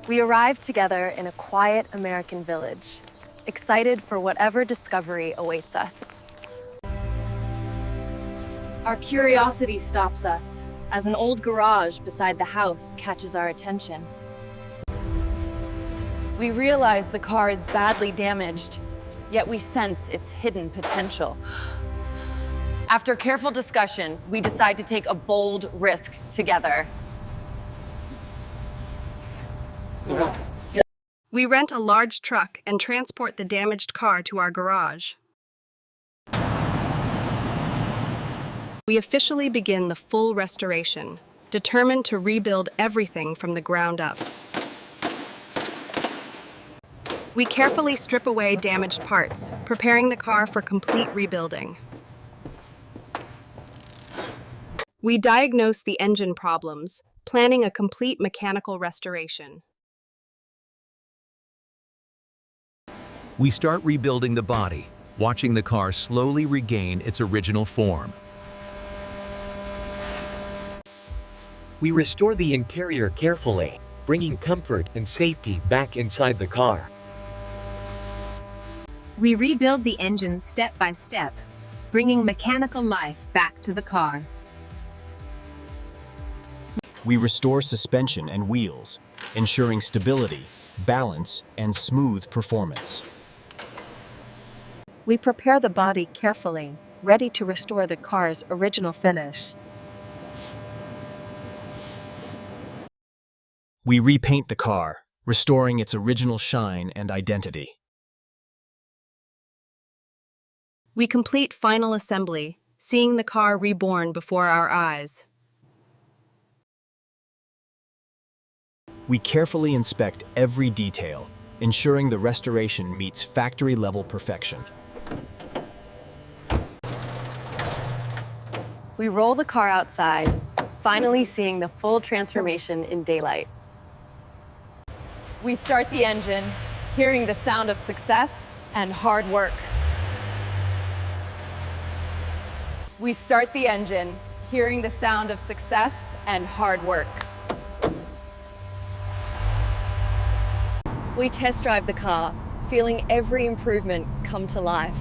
We arrived together in a quiet American village, excited for whatever discovery awaits us. Our curiosity stops us as an old garage beside the house catches our attention. We realize the car is badly damaged, yet we sense its hidden potential. After careful discussion, we decide to take a bold risk together. We rent a large truck and transport the damaged car to our garage. We officially begin the full restoration, determined to rebuild everything from the ground up. We carefully strip away damaged parts, preparing the car for complete rebuilding. We diagnose the engine problems, planning a complete mechanical restoration. We start rebuilding the body, watching the car slowly regain its original form. We restore the interior carefully, bringing comfort and safety back inside the car. We rebuild the engine step by step, bringing mechanical life back to the car. We restore suspension and wheels, ensuring stability, balance, and smooth performance. We prepare the body carefully, ready to restore the car's original finish. We repaint the car, restoring its original shine and identity. We complete final assembly, seeing the car reborn before our eyes. We carefully inspect every detail, ensuring the restoration meets factory-level perfection. We roll the car outside, finally seeing the full transformation in daylight. We start the engine, hearing the sound of success and hard work. We start the engine, hearing the sound of success and hard work. We test drive the car, feeling every improvement come to life.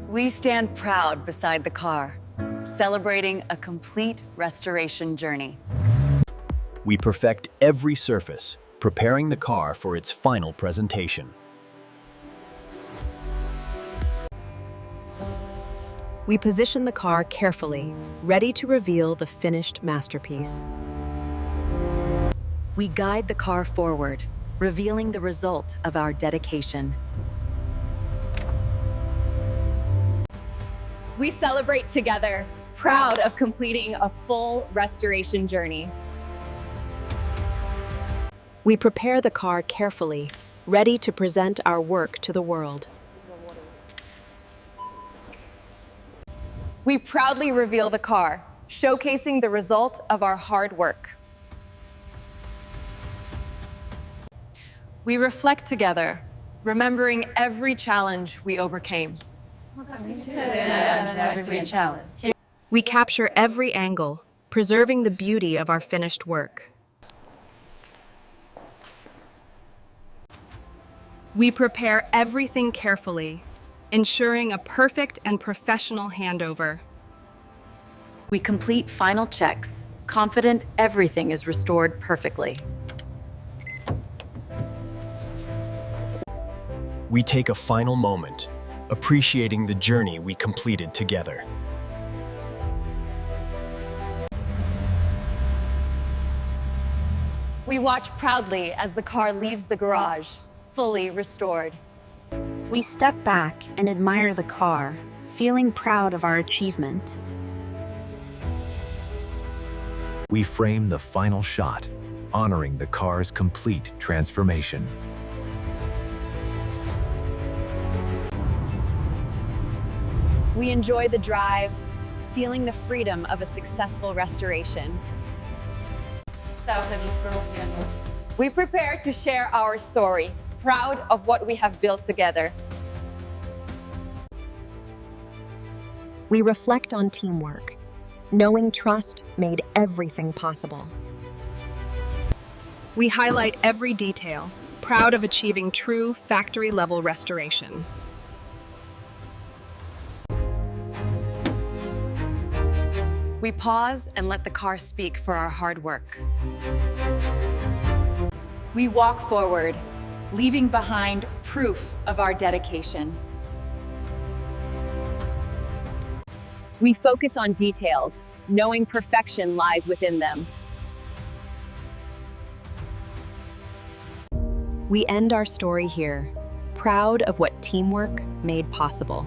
We stand proud beside the car, celebrating a complete restoration journey. We perfect every surface, preparing the car for its final presentation. We position the car carefully, ready to reveal the finished masterpiece. We guide the car forward, revealing the result of our dedication. We celebrate together, proud of completing a full restoration journey. We prepare the car carefully, ready to present our work to the world. We proudly reveal the car, showcasing the result of our hard work. We reflect together, remembering every challenge we overcame. We capture every angle, preserving the beauty of our finished work. We prepare everything carefully, ensuring a perfect and professional handover. We complete final checks, confident everything is restored perfectly. We take a final moment, appreciating the journey we completed together. We watch proudly as the car leaves the garage, fully restored. We step back and admire the car, feeling proud of our achievement. We frame the final shot, honoring the car's complete transformation. We enjoy the drive, feeling the freedom of a successful restoration. We prepare to share our story, proud of what we have built together. We reflect on teamwork, knowing trust made everything possible. We highlight every detail, proud of achieving true factory-level restoration. We pause and let the car speak for our hard work. We walk forward, leaving behind proof of our dedication. We focus on details, knowing perfection lies within them. We end our story here, proud of what teamwork made possible.